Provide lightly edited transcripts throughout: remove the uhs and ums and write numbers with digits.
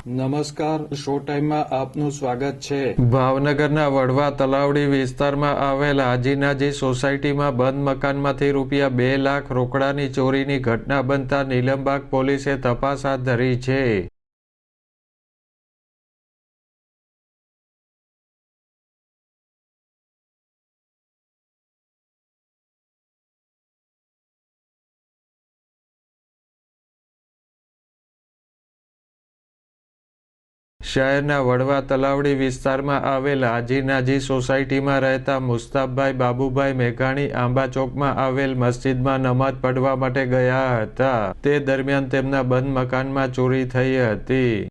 નમસ્કાર, શો ટાઈમમાં આપનું સ્વાગત છે। ભાવનગરના વડવા તલાવડી વિસ્તારમાં આવેલ હાજીનાજી સોસાયટીમાં બંધ મકાનમાંથી રૂપિયા 2 લાખ રોકડાની ચોરીની ઘટના બનતા નીલમબાગ પોલીસે તપાસ હાથ ધરી છે। શહેરના વડવા તલાવડી વિસ્તારમાં આવેલ હાજીનાજી સોસાયટીમાં રહેતા મુસ્તાફભાઈ બાબુભાઈ મેઘાણી આંબા ચોકમાં આવેલ મસ્જિદમાં નમાઝ પઢવા માટે ગયા હતા। તે દરમિયાન તેમના બંધ મકાનમાં ચોરી થઈ હતી।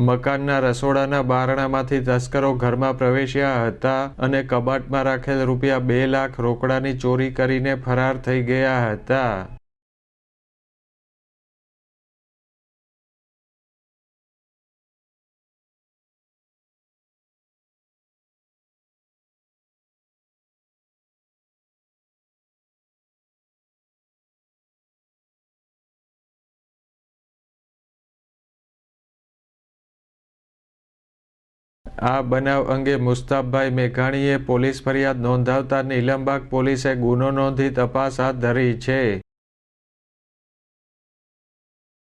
મકાનના રસોડાના બારણામાંથી તસ્કરો ઘરમાં પ્રવેશ્યા હતા અને કબાટમાં રાખેલ રૂપિયા 2 લાખ રોકડાની ચોરી કરીને ફરાર થઈ ગયા હતા। આ બનાવ અંગે મુસ્તાફભાઈ મેઘાણીએ પોલીસ ફરિયાદ નોંધાવતા નીલમબાગ પોલીસે ગુનો નોંધી તપાસ હાથ ધરી છે।